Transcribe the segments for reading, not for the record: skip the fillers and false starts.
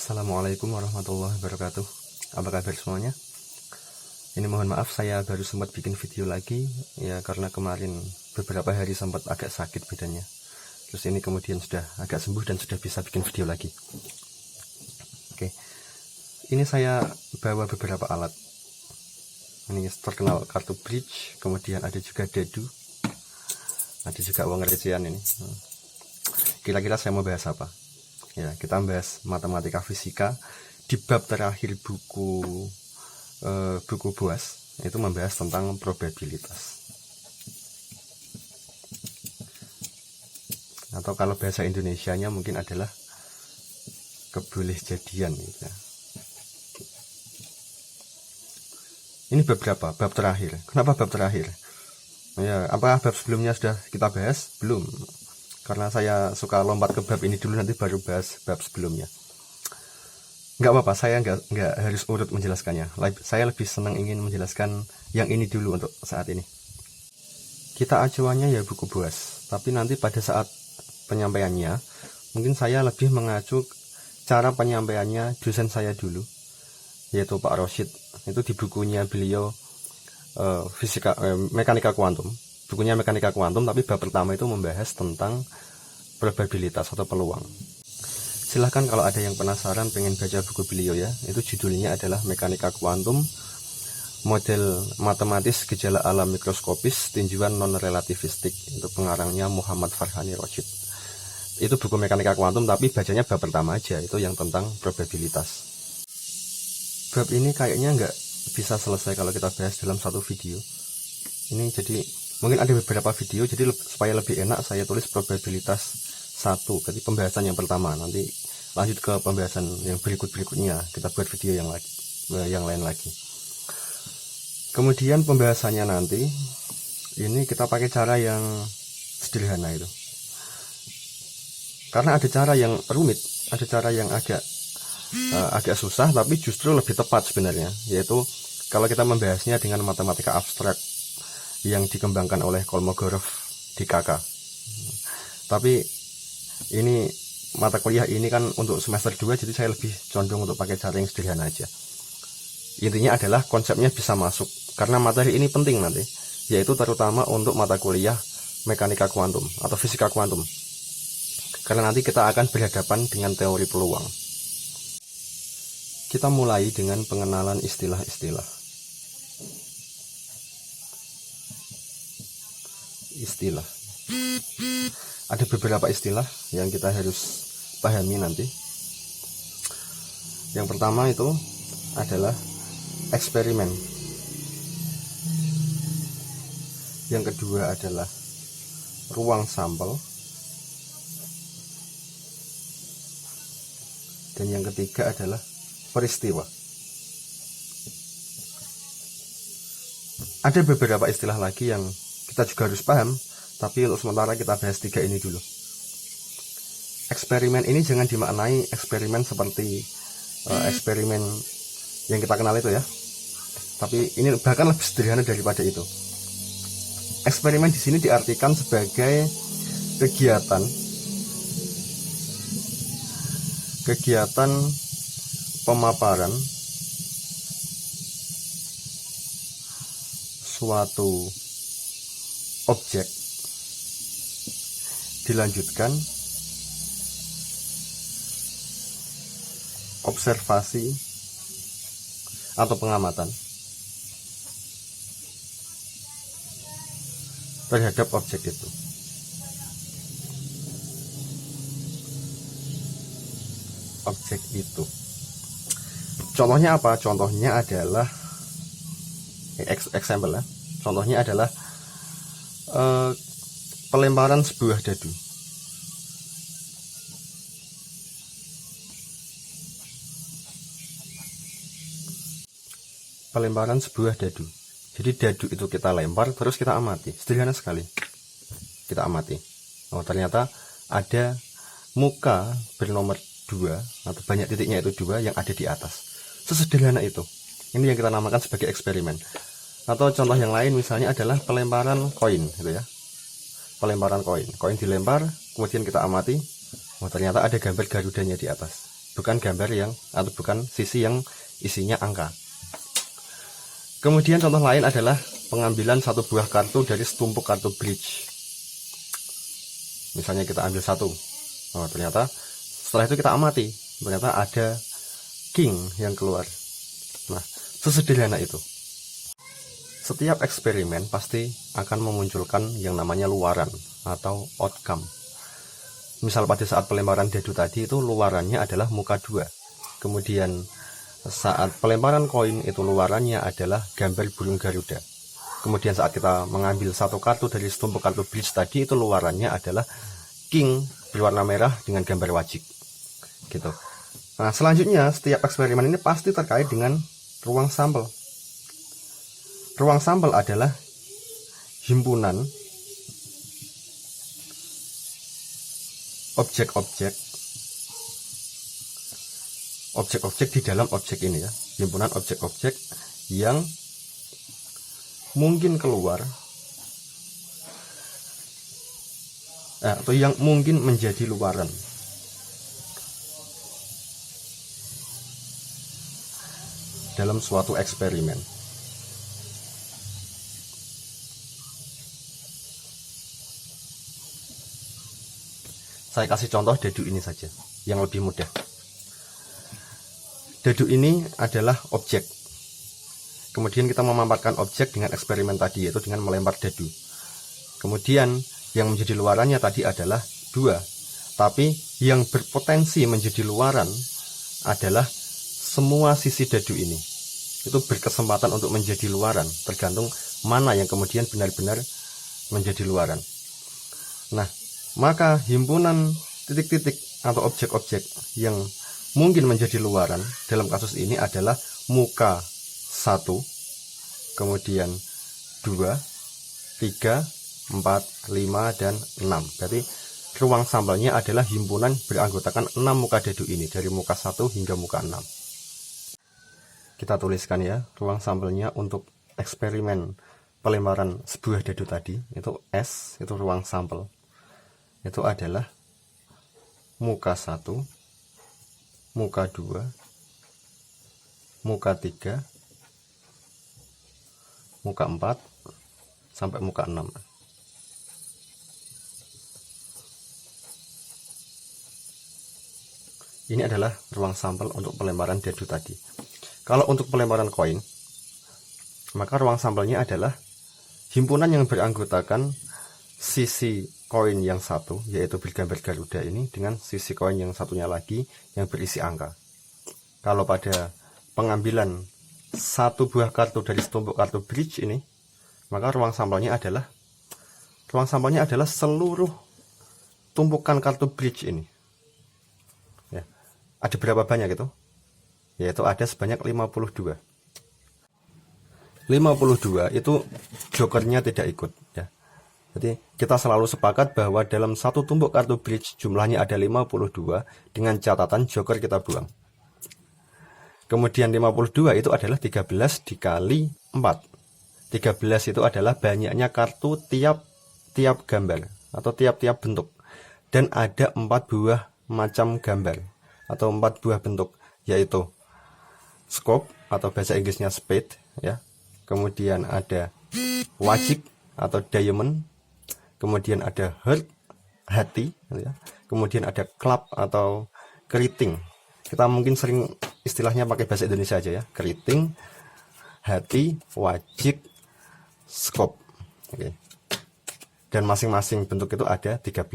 Assalamualaikum warahmatullahi wabarakatuh. Apa kabar semuanya? Ini mohon maaf saya baru sempat bikin video lagi ya, karena kemarin beberapa hari sempat agak sakit badannya. Terus ini kemudian sudah agak sembuh dan sudah bisa bikin video lagi. Oke. Ini saya bawa beberapa alat. Ini terkenal kartu bridge, kemudian ada juga dadu. Ada juga uang recehan ini. Kira-kira saya mau bahas apa? Ya, kita bahas matematika fisika di bab terakhir buku Boas, itu membahas tentang probabilitas. Atau kalau bahasa Indonesianya mungkin adalah kebolehjadian gitu ya. Ini bab berapa? Bab terakhir. Kenapa bab terakhir? Ya, apa bab sebelumnya sudah kita bahas? Belum. Karena saya suka lompat ke bab ini dulu, nanti baru bahas bab sebelumnya. Nggak apa-apa, saya nggak harus urut menjelaskannya. Saya lebih senang ingin menjelaskan yang ini dulu untuk saat ini. Kita acuannya ya buku Boas, tapi nanti pada saat penyampaiannya, mungkin saya lebih mengacu cara penyampaiannya dosen saya dulu, yaitu Pak Rosyid. Itu di bukunya beliau mekanika kuantum. Bukunya mekanika kuantum, tapi bab pertama itu membahas tentang probabilitas atau peluang. Silahkan kalau ada yang penasaran pengen baca buku beliau ya, itu judulnya adalah Mekanika Kuantum, Model Matematis Gejala Alam Mikroskopis Tinjuan Non-Relativistik. Itu pengarangnya Muhammad Farhani Rosyid. Itu buku mekanika kuantum, tapi bacanya bab pertama aja, itu yang tentang probabilitas. Bab ini kayaknya nggak bisa selesai kalau kita bahas dalam satu video. Ini jadi mungkin ada beberapa video, jadi supaya lebih enak saya tulis probabilitas 1 ketika pembahasan yang pertama, nanti lanjut ke pembahasan yang berikutnya kita buat video yang lain lagi. Kemudian pembahasannya nanti ini kita pakai cara yang sederhana itu, karena ada cara yang rumit, ada cara yang agak susah tapi justru lebih tepat sebenarnya, yaitu kalau kita membahasnya dengan matematika abstrak yang dikembangkan oleh Kolmogorov di KK. Tapi ini mata kuliah ini kan untuk semester 2, jadi saya lebih condong untuk pakai cara yang sederhana aja. Intinya adalah konsepnya bisa masuk, karena materi ini penting nanti, yaitu terutama untuk mata kuliah mekanika kuantum atau fisika kuantum, karena nanti kita akan berhadapan dengan teori peluang. Kita mulai dengan pengenalan istilah-istilah. Ada beberapa istilah yang kita harus pahami nanti. Yang pertama itu adalah eksperimen. Yang kedua adalah ruang sampel. Dan yang ketiga adalah peristiwa. Ada beberapa istilah lagi yang kita juga harus paham, tapi untuk sementara kita bahas 3 ini dulu. Eksperimen ini jangan dimaknai eksperimen seperti eksperimen yang kita kenal itu ya, tapi ini bahkan lebih sederhana daripada itu. Eksperimen di sini diartikan sebagai kegiatan pemaparan suatu objek dilanjutkan observasi atau pengamatan terhadap objek itu. Contohnya apa? Contohnya adalah example ya. Contohnya adalah pelemparan sebuah dadu. Jadi dadu itu kita lempar, terus kita amati. Sederhana sekali. Kita amati. Oh, ternyata ada muka bernomor 2 atau banyak titiknya itu 2 yang ada di atas. Sesederhana itu. Ini yang kita namakan sebagai eksperimen. Atau contoh yang lain misalnya adalah pelemparan koin gitu ya. Pelemparan koin dilempar, kemudian kita amati, oh ternyata ada gambar garudanya di atas. bukan gambar yang atau bukan sisi yang isinya angka. Kemudian contoh lain adalah pengambilan satu buah kartu dari setumpuk kartu bridge. Misalnya kita ambil satu, ternyata setelah itu kita amati, ternyata ada king yang keluar. Nah, sesederhana itu. Setiap eksperimen pasti akan memunculkan yang namanya luaran atau outcome. Misal pada saat pelemparan dadu tadi itu luarannya adalah muka 2. Kemudian saat pelemparan koin itu luarannya adalah gambar burung Garuda. Kemudian saat kita mengambil satu kartu dari setumpuk kartu bridge tadi itu luarannya adalah king berwarna merah dengan gambar wajik. Gitu. Nah, selanjutnya setiap eksperimen ini pasti terkait dengan ruang sampel. Ruang sampel adalah himpunan objek-objek di dalam objek ini ya, himpunan objek-objek yang mungkin keluar atau yang mungkin menjadi luaran. Dalam suatu eksperimen. Saya kasih contoh dadu ini saja, yang lebih mudah. Dadu ini adalah objek. Kemudian kita memaparkan objek dengan eksperimen tadi, yaitu dengan melempar dadu. Kemudian yang menjadi luarannya tadi adalah 2. Tapi yang berpotensi menjadi luaran adalah semua sisi dadu ini. Itu berkesempatan untuk menjadi luaran, tergantung mana yang kemudian benar-benar menjadi luaran. Nah, maka himpunan titik-titik atau objek-objek yang mungkin menjadi luaran dalam kasus ini adalah muka 1, kemudian 2, 3, 4, 5, dan 6. Berarti ruang sampelnya adalah himpunan beranggotakan 6 muka dadu ini, dari muka 1 hingga muka 6. Kita tuliskan ya, ruang sampelnya untuk eksperimen pelemparan sebuah dadu tadi, itu S, itu ruang sampel. Itu adalah muka 1, muka 2, muka 3, muka 4, sampai muka 6. Ini adalah ruang sampel untuk pelemparan dadu tadi. Kalau untuk pelemparan koin, maka ruang sampelnya adalah himpunan yang beranggotakan sisi koin yang satu, yaitu bergambar Garuda ini, dengan sisi koin yang satunya lagi yang berisi angka. Kalau pada pengambilan satu buah kartu dari setumpuk kartu bridge ini, maka ruang sampelnya adalah seluruh tumpukan kartu bridge ini. Ya. Ada berapa banyak itu? Yaitu ada sebanyak 52. 52 itu jokernya tidak ikut ya. Jadi kita selalu sepakat bahwa dalam satu tumpuk kartu bridge jumlahnya ada 52 dengan catatan joker kita buang. Kemudian 52 itu adalah 13 dikali 4. 13 itu adalah banyaknya kartu tiap gambar atau tiap-tiap bentuk. Dan ada 4 buah macam gambar atau 4 buah bentuk, yaitu scope atau bahasa Inggrisnya spade ya. Kemudian ada wajik atau diamond. Kemudian ada heart, hati, ya. Kemudian ada club atau keriting. Kita mungkin sering istilahnya pakai bahasa Indonesia aja ya. Keriting, hati, wajik, scope. Oke. Dan masing-masing bentuk itu ada 13.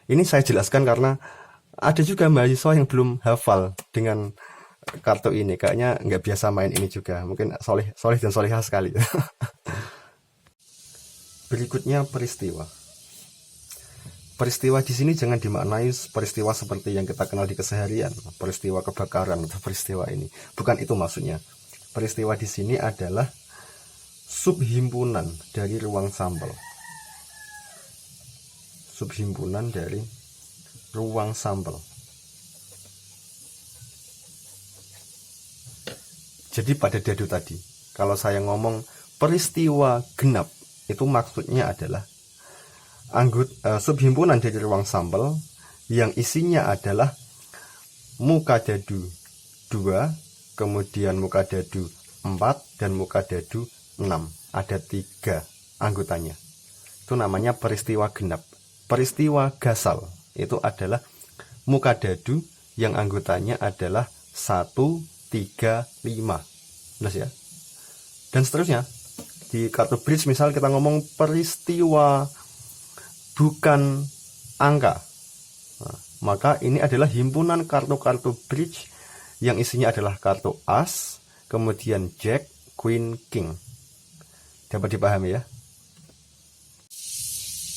Ini saya jelaskan karena ada juga mahasiswa yang belum hafal dengan kartu ini. Kayaknya nggak biasa main ini juga. Mungkin soleh dan solehah sekali. Berikutnya peristiwa. Peristiwa di sini jangan dimaknai peristiwa seperti yang kita kenal di keseharian, peristiwa kebakaran atau peristiwa ini. Bukan itu maksudnya. Peristiwa di sini adalah subhimpunan dari ruang sampel. Subhimpunan dari ruang sampel. Jadi pada dadu tadi, kalau saya ngomong peristiwa genap, itu maksudnya adalah subhimpunan dari ruang sampel yang isinya adalah Mukadadu 2, kemudian Mukadadu 4, dan Mukadadu 6. Ada 3 anggotanya. Itu namanya peristiwa genap. Peristiwa gasal itu adalah Mukadadu yang anggotanya adalah 1, 3, 5. Jelas ya? Dan seterusnya. Di kartu bridge misal kita ngomong peristiwa bukan angka. Nah, maka ini adalah himpunan kartu-kartu bridge yang isinya adalah kartu as, kemudian jack, queen, king. Dapat dipahami ya?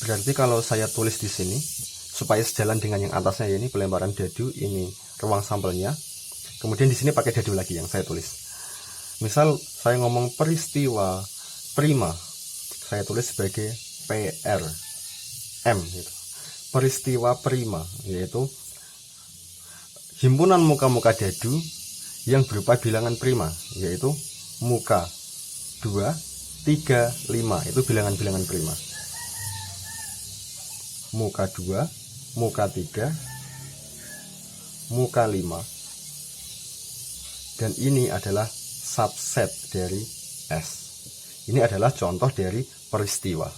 Berarti kalau saya tulis di sini supaya sejalan dengan yang atasnya ya, ini pelemparan dadu, ini ruang sampelnya. Kemudian di sini pakai dadu lagi yang saya tulis. Misal saya ngomong peristiwa prima, saya tulis sebagai PR M gitu. Peristiwa prima yaitu himpunan muka-muka dadu yang berupa bilangan prima, yaitu muka 2, 3, 5. Itu bilangan-bilangan prima. Muka 2, muka 3, muka 5. Dan ini adalah subset dari S. Ini adalah contoh dari peristiwa.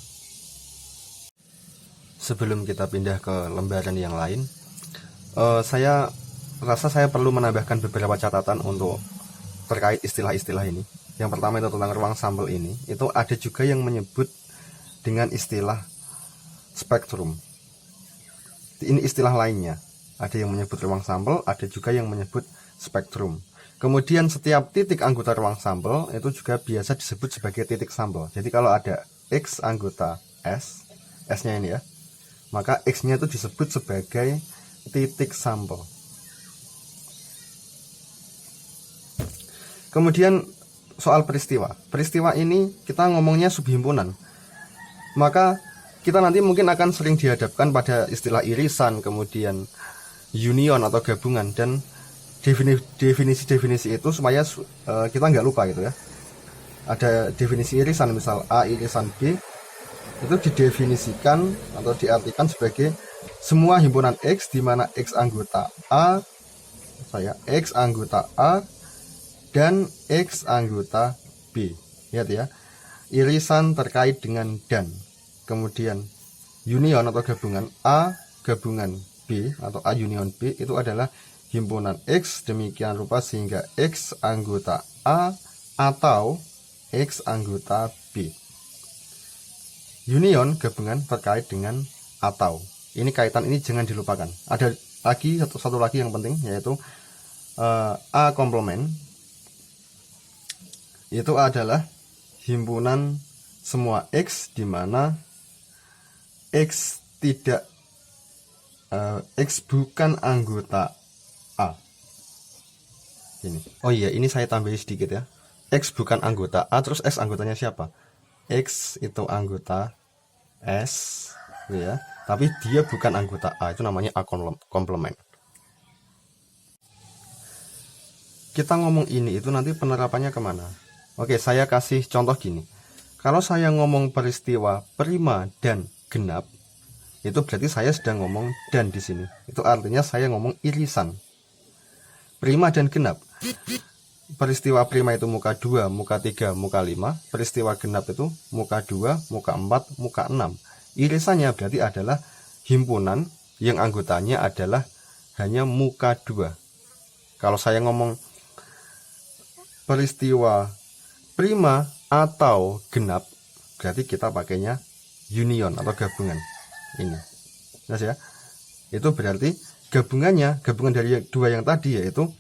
Sebelum kita pindah ke lembaran yang lain, saya rasa saya perlu menambahkan beberapa catatan untuk terkait istilah-istilah ini. Yang pertama itu tentang ruang sampel ini. Itu ada juga yang menyebut dengan istilah spektrum. Ini istilah lainnya. Ada yang menyebut ruang sampel, ada juga yang menyebut spektrum. Kemudian setiap titik anggota ruang sampel itu juga biasa disebut sebagai titik sampel. Jadi kalau ada X anggota S, S-nya ini ya, maka X-nya itu disebut sebagai titik sampel. Kemudian soal peristiwa. Peristiwa ini kita ngomongnya subhimpunan. Maka kita nanti mungkin akan sering dihadapkan pada istilah irisan, kemudian union atau gabungan, dan definisi-definisi itu supaya kita nggak lupa gitu ya. Ada definisi irisan, misal A irisan B, itu didefinisikan atau diartikan sebagai semua himpunan X di mana X anggota A, X anggota A dan X anggota B. Lihat ya, irisan terkait dengan dan. Kemudian union atau gabungan A gabungan B atau A union B itu adalah himpunan X demikian rupa sehingga X anggota A atau X anggota B. Union gabungan terkait dengan atau. Ini kaitan ini jangan dilupakan. Ada lagi satu lagi yang penting, yaitu A komplement. Itu adalah himpunan semua X di mana X tidak X bukan anggota A. Ini. Oh iya, ini saya tambahin sedikit ya. X bukan anggota A, terus S anggotanya siapa? X itu anggota S, ya. Tapi dia bukan anggota A, itu namanya A komplement. Kita ngomong ini itu nanti penerapannya kemana? Oke, saya kasih contoh gini. Kalau saya ngomong peristiwa prima dan genap, itu berarti saya sedang ngomong dan di sini. Itu artinya saya ngomong irisan. Prima dan genap. Peristiwa prima itu muka 2, muka 3, muka 5. Peristiwa genap itu muka 2, muka 4, muka 6. Irisannya berarti adalah himpunan yang anggotanya adalah hanya muka 2. Kalau saya ngomong peristiwa prima atau genap, berarti kita pakainya union atau gabungan. Ini. Jelas ya? Itu berarti gabungan dari dua yang tadi, yaitu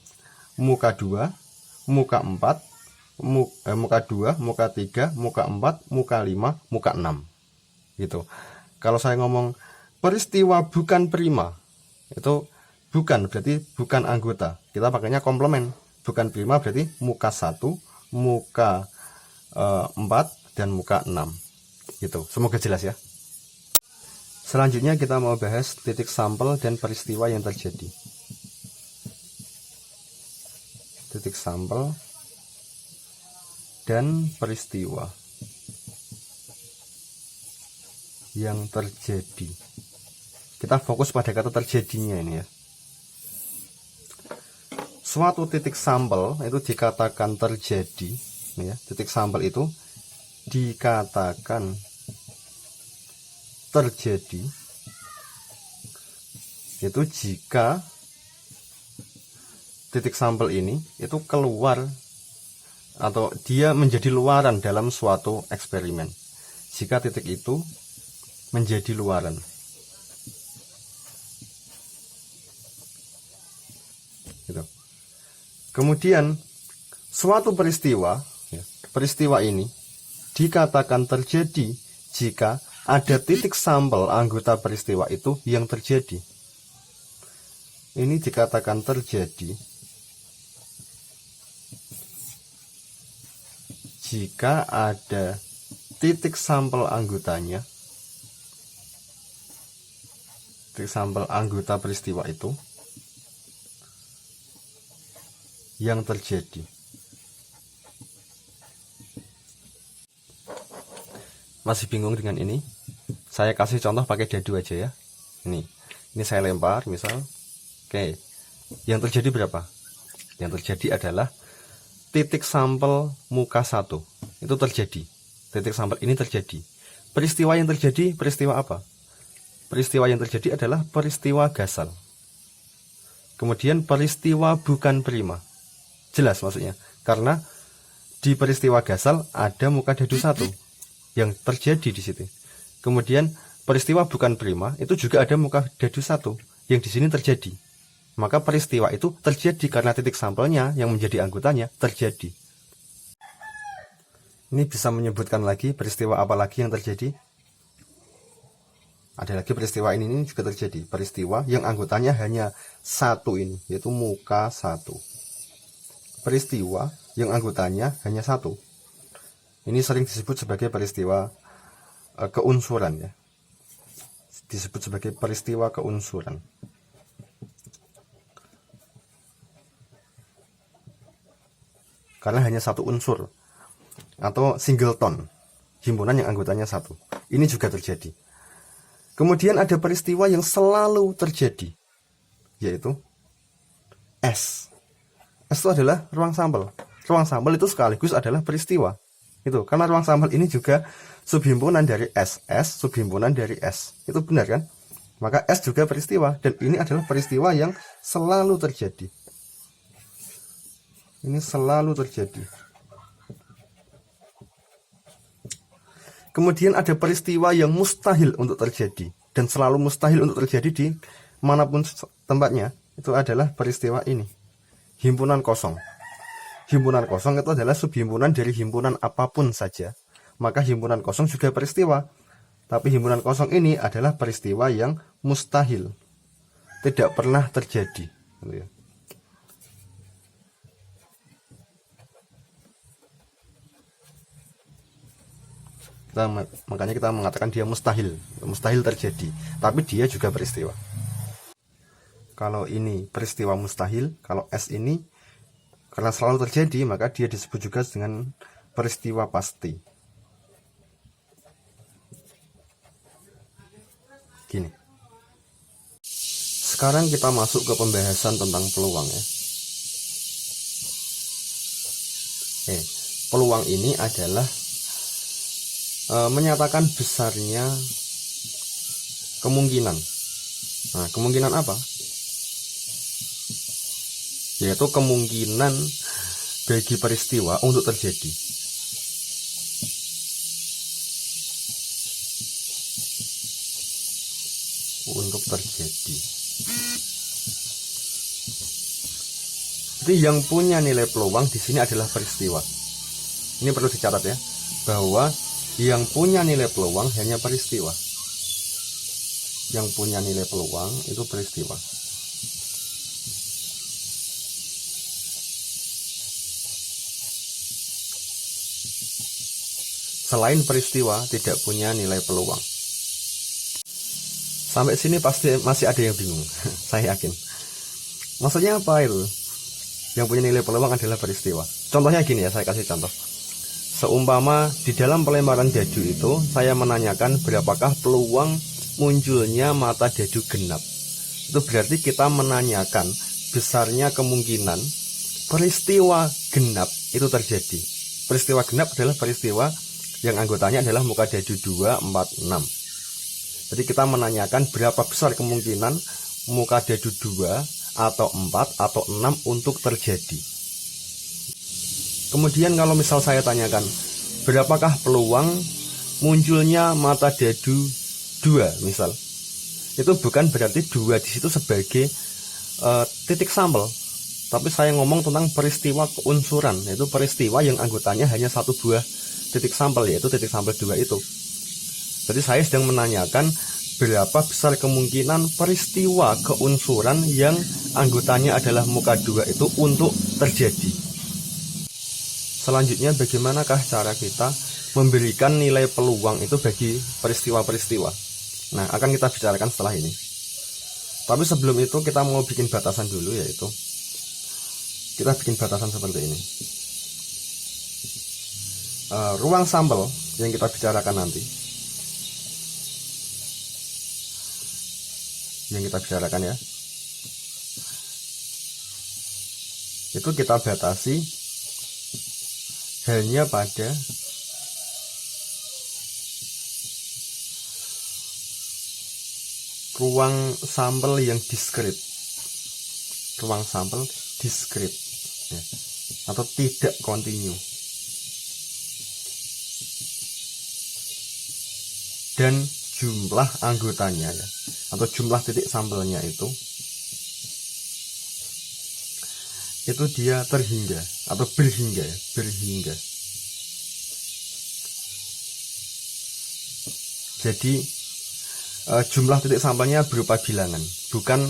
muka 2, muka 4, muka 2, muka 3, muka 4, muka 5, muka 6. Gitu. Kalau saya ngomong peristiwa bukan prima, itu bukan berarti bukan anggota. Kita pakainya komplement. Bukan prima berarti muka 1, muka 4 dan muka 6. Gitu. Semoga jelas ya. Selanjutnya kita mau bahas titik sampel dan peristiwa yang terjadi. Titik sampel dan peristiwa yang terjadi. Kita fokus pada kata terjadinya ini ya. suatu titik sampel itu dikatakan terjadi, ya, titik sampel itu dikatakan terjadi itu jika titik sampel ini itu keluar atau dia menjadi luaran dalam suatu eksperimen. Jika titik itu menjadi luaran. Gitu. Kemudian suatu peristiwa, ya, peristiwa ini dikatakan terjadi jika ada titik sampel anggota peristiwa itu yang terjadi. Ini dikatakan terjadi jika ada titik sampel anggotanya, titik sampel anggota peristiwa itu yang terjadi. Masih bingung dengan ini? Saya kasih contoh pakai dadu aja ya. Ini saya lempar misal. Oke, yang terjadi berapa? Yang terjadi adalah titik sampel muka 1. Itu terjadi. Titik sampel ini terjadi. Peristiwa yang terjadi, peristiwa apa? Peristiwa yang terjadi adalah peristiwa gasal. Kemudian peristiwa bukan prima. Jelas maksudnya. Karena di peristiwa gasal ada muka dadu 1 yang terjadi di situ. Kemudian peristiwa bukan prima itu juga ada muka dadu 1 yang di sini terjadi. Maka peristiwa itu terjadi karena titik sampelnya yang menjadi anggotanya terjadi. Ini bisa menyebutkan lagi peristiwa apa lagi yang terjadi? Ada lagi peristiwa ini juga terjadi. Peristiwa yang anggotanya hanya 1 ini, yaitu muka 1. Peristiwa yang anggotanya hanya 1. Ini sering disebut sebagai peristiwa keunsuran, ya. Disebut sebagai peristiwa keunsuran. Karena hanya 1 unsur atau singleton, himpunan yang anggotanya 1. Ini juga terjadi. Kemudian ada peristiwa yang selalu terjadi, yaitu S. S itu adalah ruang sampel. Ruang sampel itu sekaligus adalah peristiwa. Itu karena ruang sampel ini juga subhimpunan dari S, subhimpunan dari S. Itu benar kan? Maka S juga peristiwa, dan ini adalah peristiwa yang selalu terjadi. Ini selalu terjadi. Kemudian ada peristiwa yang mustahil untuk terjadi dan selalu mustahil untuk terjadi di manapun tempatnya. Itu adalah peristiwa ini, himpunan kosong. Himpunan kosong itu adalah subhimpunan dari himpunan apapun saja. Maka himpunan kosong juga peristiwa. Tapi himpunan kosong ini adalah peristiwa yang mustahil, tidak pernah terjadi. Makanya kita mengatakan dia mustahil terjadi, tapi dia juga peristiwa. Kalau ini peristiwa mustahil, kalau S ini karena selalu terjadi, maka dia disebut juga dengan peristiwa pasti. Gini. Sekarang kita masuk ke pembahasan tentang peluang, ya. Peluang ini adalah menyatakan besarnya kemungkinan. Nah, kemungkinan apa? Yaitu kemungkinan bagi peristiwa untuk terjadi. Untuk terjadi. Jadi yang punya nilai peluang di sini adalah peristiwa. Ini perlu dicatat ya, bahwa yang punya nilai peluang hanya peristiwa. Yang punya nilai peluang itu peristiwa. Selain peristiwa tidak punya nilai peluang. Sampai sini pasti masih ada yang bingung. Saya yakin. Maksudnya apa itu? Yang punya nilai peluang adalah peristiwa. Contohnya gini ya, saya kasih contoh. Seumpama di dalam pelemparan dadu itu saya menanyakan berapakah peluang munculnya mata dadu genap. Itu berarti kita menanyakan besarnya kemungkinan peristiwa genap itu terjadi. Peristiwa genap adalah peristiwa yang anggotanya adalah Mukadadu 2, 4, 6. Jadi kita menanyakan berapa besar kemungkinan Mukadadu 2 atau 4 atau 6 untuk terjadi. Kemudian kalau misal saya tanyakan, berapakah peluang munculnya mata dadu 2 misal, itu bukan berarti 2 di situ sebagai titik sampel, tapi saya ngomong tentang peristiwa keunsuran, yaitu peristiwa yang anggotanya hanya satu buah titik sampel, yaitu titik sampel 2 itu. Jadi saya sedang menanyakan berapa besar kemungkinan peristiwa keunsuran yang anggotanya adalah muka 2 itu untuk terjadi. Selanjutnya, bagaimanakah cara kita memberikan nilai peluang itu bagi peristiwa-peristiwa? Nah, akan kita bicarakan setelah ini. Tapi sebelum itu kita mau bikin batasan dulu, yaitu kita bikin batasan seperti ini. Ruang sampel yang kita bicarakan nanti, yang kita bicarakan ya, itu kita batasi hanya pada ruang sampel yang diskrit, ruang sampel diskrit ya, atau tidak kontinu, dan jumlah anggotanya ya, atau jumlah titik sampelnya itu dia terhingga atau berhingga ya, berhingga. Jadi jumlah titik sampelnya berupa bilangan, bukan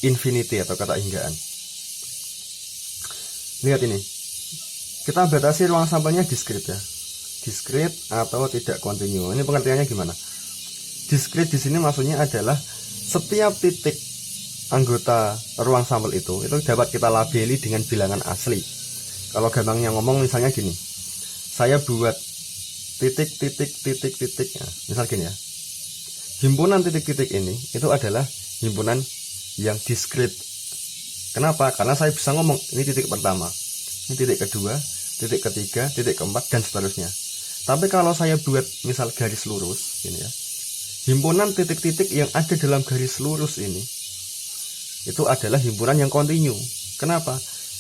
infinity atau kata hinggaan. Lihat ini, kita batasi ruang sampelnya diskrit ya, diskrit atau tidak kontinu. Ini pengertiannya gimana? Diskrit di sini maksudnya adalah setiap titik anggota ruang sampel itu dapat kita labeli dengan bilangan asli. Kalau gampangnya ngomong misalnya gini, saya buat titik, ya, misal gini ya, himpunan titik-titik ini itu adalah himpunan yang diskrit. Kenapa? Karena saya bisa ngomong ini titik pertama, ini titik kedua, titik ketiga, titik keempat, dan seterusnya. Tapi kalau saya buat misal garis lurus gini ya, himpunan titik-titik yang ada dalam garis lurus ini itu adalah himpunan yang kontinu. Kenapa?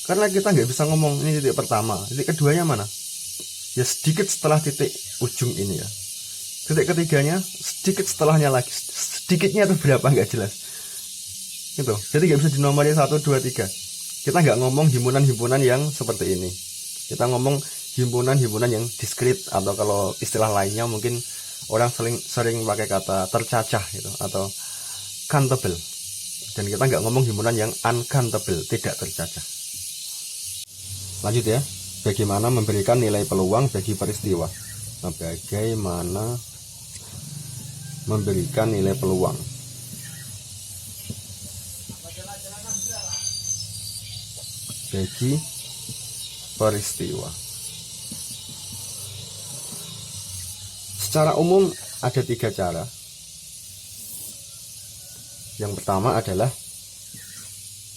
Karena kita nggak bisa ngomong ini titik pertama, titik keduanya mana? Ya sedikit setelah titik ujung ini ya. Titik ketiganya sedikit setelahnya lagi. Sedikitnya itu berapa nggak jelas. Gitu. Jadi nggak bisa dinomori 1, 2, 3. Kita nggak ngomong himpunan-himpunan yang seperti ini. Kita ngomong himpunan-himpunan yang diskrit, atau kalau istilah lainnya mungkin orang sering pakai kata tercacah gitu, atau countable. Dan kita nggak ngomong himpunan yang uncountable, tidak tercacah. Lanjut ya, bagaimana memberikan nilai peluang bagi peristiwa. Nah, bagaimana memberikan nilai peluang bagi peristiwa. Secara umum ada 3 cara. Yang pertama adalah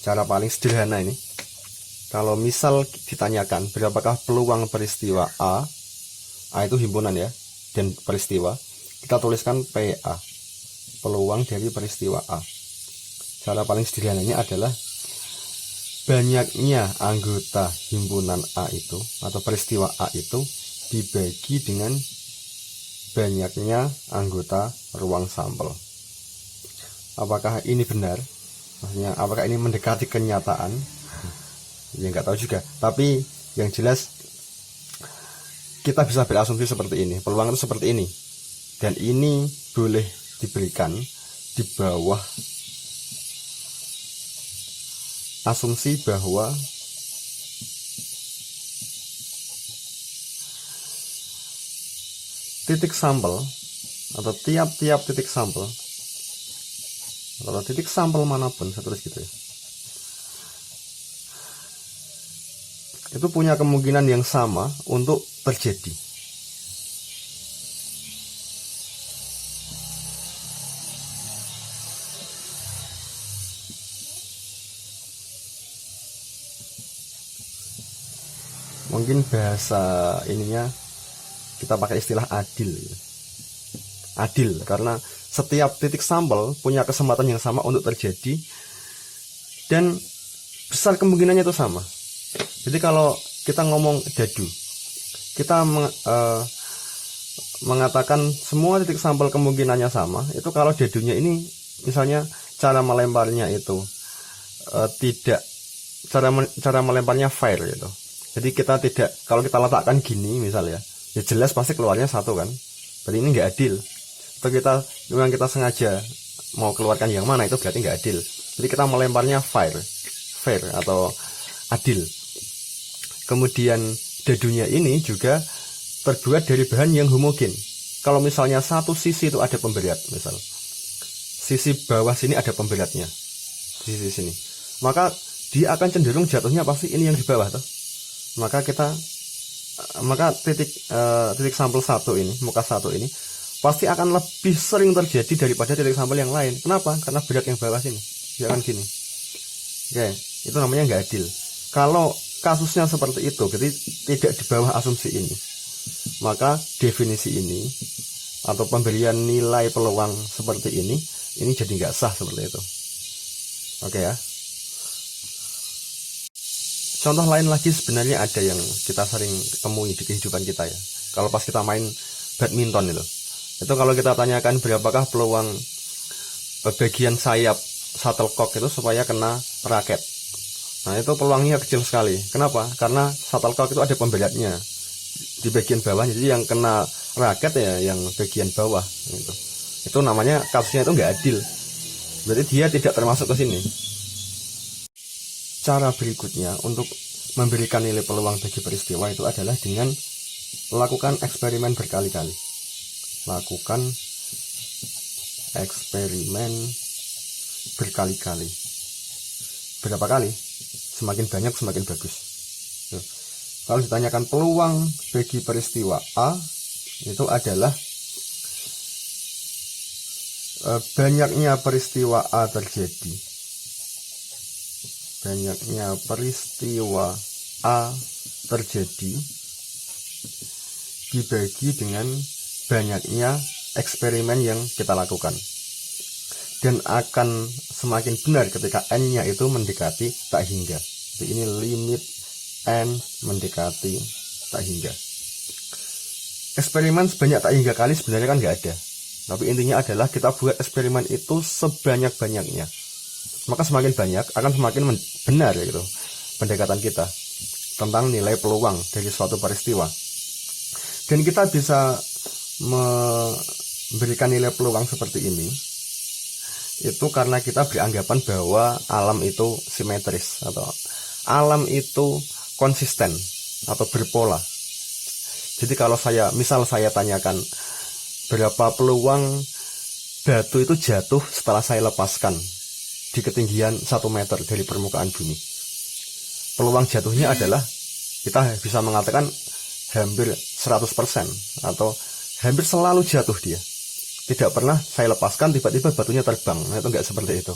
cara paling sederhana ini. Kalau misal ditanyakan berapakah peluang peristiwa A itu himpunan ya, dan peristiwa, kita tuliskan PA, peluang dari peristiwa A. Cara paling sederhananya adalah banyaknya anggota himpunan A itu, atau peristiwa A itu, dibagi dengan banyaknya anggota ruang sampel. Apakah ini benar? Maksudnya apakah ini mendekati kenyataan? Ya nggak tahu juga. Tapi yang jelas kita bisa berasumsi seperti ini. Peluang itu seperti ini. Dan ini boleh diberikan di bawah asumsi bahwa titik sampel atau tiap-tiap titik sampel, atau titik sampel manapun, saya tulis gitu ya, itu punya kemungkinan yang sama untuk terjadi. mungkin bahasa ininya kita pakai istilah adil. Adil karena setiap titik sampel punya kesempatan yang sama untuk terjadi dan besar kemungkinannya itu sama. Jadi kalau kita ngomong dadu, kita mengatakan semua titik sampel kemungkinannya sama. Itu kalau dadunya ini misalnya cara melemparnya itu tidak cara melemparnya fair gitu. Jadi kita tidak, kalau kita letakkan gini misalnya, ya jelas pasti keluarnya satu kan. Berarti ini nggak adil. Atau memang kita sengaja mau keluarkan yang mana, itu berarti nggak adil. Jadi kita melemparnya fair atau adil. Kemudian dadunya ini juga terbuat dari bahan yang homogen. Kalau misalnya satu sisi itu ada pemberat, misal sisi bawah sini ada pemberatnya, sisi sini, maka dia akan cenderung jatuhnya pasti ini yang di bawah tuh. Maka titik sampel satu ini, muka satu ini pasti akan lebih sering terjadi daripada titik sampel yang lain. Kenapa? Karena berat yang bawah sini, ya kan gini. Oke, itu namanya nggak adil. Kalau kasusnya seperti itu, jadi tidak di bawah asumsi ini, maka definisi ini atau pemberian nilai peluang seperti ini jadi nggak sah seperti itu. Oke ya. Contoh lain lagi sebenarnya ada yang kita sering temui di kehidupan kita ya. Kalau pas kita main badminton itu kalau kita tanyakan berapakah peluang bagian sayap shuttlecock itu supaya kena raket. Nah itu peluangnya kecil sekali. Kenapa? Karena shuttlecock itu ada pemberatnya di bagian bawah, jadi yang kena raket ya yang bagian bawah gitu. Itu namanya kasusnya itu nggak adil. Berarti dia tidak termasuk ke sini. Cara berikutnya untuk memberikan nilai peluang bagi peristiwa itu adalah dengan lakukan eksperimen berkali-kali. Lakukan eksperimen berkali-kali. Berapa kali? Semakin banyak semakin bagus. Kalau ditanyakan peluang bagi peristiwa A, itu adalah banyaknya peristiwa A terjadi. Banyaknya peristiwa A terjadi dibagi dengan banyaknya eksperimen yang kita lakukan. Dan akan semakin benar ketika N-nya itu mendekati tak hingga. Jadi ini limit N mendekati tak hingga. Eksperimen sebanyak tak hingga kali sebenarnya kan nggak ada. Tapi intinya adalah kita buat eksperimen itu sebanyak-banyaknya. Maka semakin banyak akan semakin benar gitu pendekatan kita tentang nilai peluang dari suatu peristiwa. Dan kita bisa memberikan nilai peluang seperti ini itu karena kita beranggapan bahwa alam itu simetris atau alam itu konsisten atau berpola. Jadi kalau saya tanyakan berapa peluang batu itu jatuh setelah saya lepaskan di ketinggian 1 meter dari permukaan bumi, peluang jatuhnya adalah kita bisa mengatakan hampir 100% atau hampir selalu jatuh dia. Tidak pernah saya lepaskan tiba-tiba batunya terbang. Nah, itu enggak seperti itu.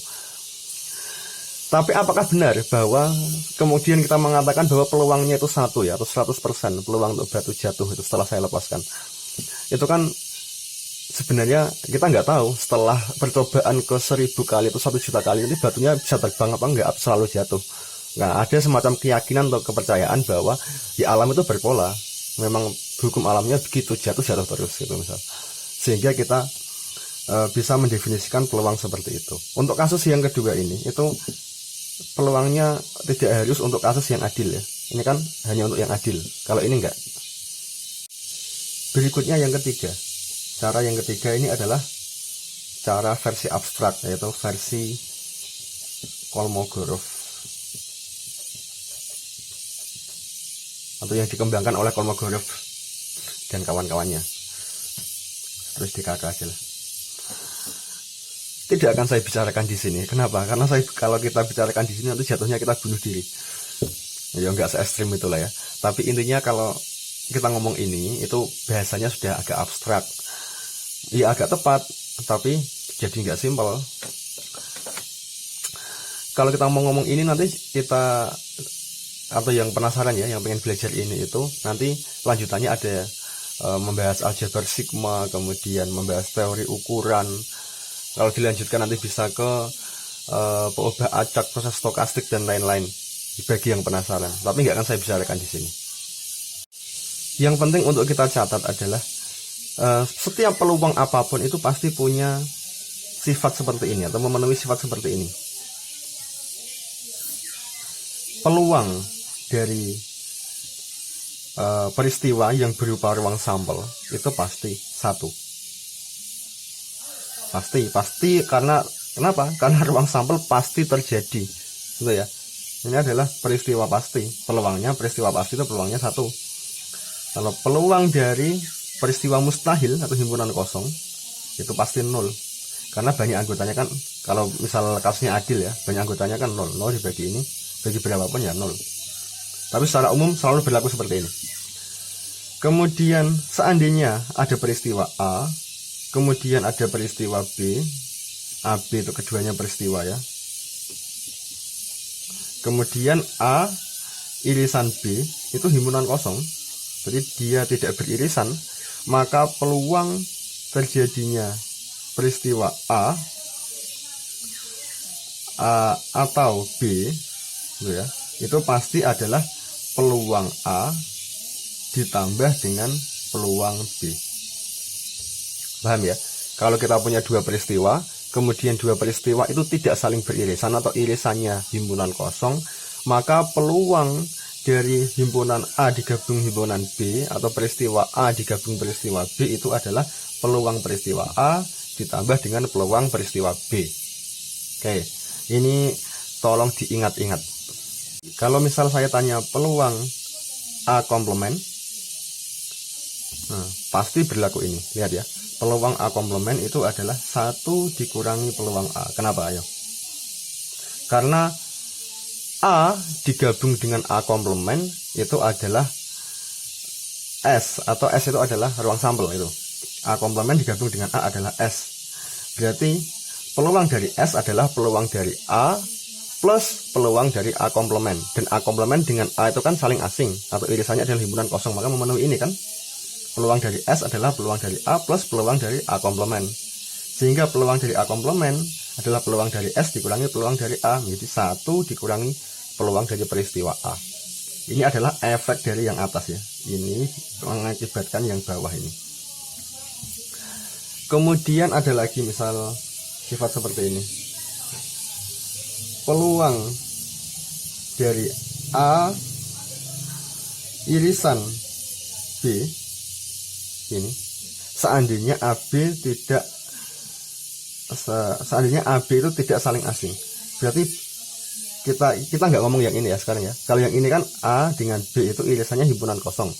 Tapi apakah benar bahwa kemudian kita mengatakan bahwa peluangnya itu 1 ya, atau 100% peluang untuk batu jatuh itu setelah saya lepaskan? Itu kan sebenarnya kita nggak tahu setelah percobaan ke 1000 kali atau 1 juta kali ini batunya bisa terbang apa enggak, selalu jatuh. Nah, ada semacam keyakinan atau kepercayaan bahwa di alam itu berpola. Memang hukum alamnya begitu, jatuh terus gitu misal. Sehingga kita bisa mendefinisikan peluang seperti itu. Untuk kasus yang kedua ini, itu peluangnya tidak harus untuk kasus yang adil ya. Ini kan hanya untuk yang adil. Kalau ini enggak. Berikutnya yang ketiga. Cara yang ketiga ini adalah cara versi abstrak, yaitu versi Kolmogorov. Atau yang dikembangkan oleh Kolmogorov dan kawan-kawannya. Terus DKK aja lah. Tidak akan saya bicarakan di sini. Kenapa? Karena kalau kita bicarakan di sini nanti jatuhnya kita bunuh diri. Ya nggak se-ekstrim itulah ya. Tapi intinya kalau kita ngomong ini itu bahasanya sudah agak abstrak. Ya agak tepat, tapi jadi nggak simpel. Kalau kita mau ngomong ini nanti kita atau yang penasaran ya, yang pengen belajar ini itu nanti lanjutannya ada membahas aljabar sigma, kemudian membahas teori ukuran. Kalau dilanjutkan nanti bisa ke pengubah acak, proses stokastik dan lain-lain. Bagi yang penasaran, tapi nggak akan saya bicarakan di sini. Yang penting untuk kita catat adalah setiap peluang apapun itu pasti punya sifat seperti ini atau memenuhi sifat seperti ini. Peluang dari peristiwa yang berupa ruang sampel itu pasti satu. Pasti karena kenapa? Karena ruang sampel pasti terjadi, gitu ya. Ini adalah peristiwa pasti. Peluangnya peristiwa pasti itu peluangnya satu. Kalau peluang dari peristiwa mustahil atau himpunan kosong itu pasti nol. Karena banyak anggotanya kan, kalau misal kasusnya adil ya, banyak anggotanya kan nol. Nol dibagi ini, bagi berapapun ya nol. Tapi secara umum selalu berlaku seperti ini. Kemudian seandainya ada peristiwa A, kemudian ada peristiwa B, AB itu keduanya peristiwa ya. Kemudian A irisan B itu himpunan kosong, jadi dia tidak beririsan, maka peluang terjadinya peristiwa A atau B gitu ya, itu pasti adalah peluang A ditambah dengan peluang B. Paham ya? Kalau kita punya dua peristiwa, kemudian dua peristiwa itu tidak saling beririsan atau irisannya himpunan kosong, maka peluang dari himpunan A digabung himpunan B atau peristiwa A digabung peristiwa B itu adalah peluang peristiwa A ditambah dengan peluang peristiwa B. Oke, ini tolong diingat-ingat. Kalau misal saya tanya peluang A komplement, pasti berlaku ini. Lihat ya, peluang A komplement itu adalah 1 dikurangi peluang A. Kenapa ayo? Karena A digabung dengan A komplement itu adalah S, atau S itu adalah ruang sampel itu. A komplement digabung dengan A adalah S. Berarti peluang dari S adalah peluang dari A plus peluang dari A komplement. Dan A komplement dengan A itu kan saling asing, atau irisannya adalah himpunan kosong, maka memenuhi ini kan. Peluang dari S adalah peluang dari A plus peluang dari A komplement. Sehingga peluang dari A komplement adalah peluang dari S dikurangi peluang dari A, menjadi 1 dikurangi peluang dari peristiwa A. Ini adalah efek dari yang atas ya. Ini mengakibatkan yang bawah ini. Kemudian ada lagi misal sifat seperti ini. Peluang dari A irisan B ini, seandainya AB itu tidak saling asing. Berarti kita nggak ngomong yang ini ya sekarang ya. Kalau yang ini kan A dengan B itu irisannya himpunan kosong.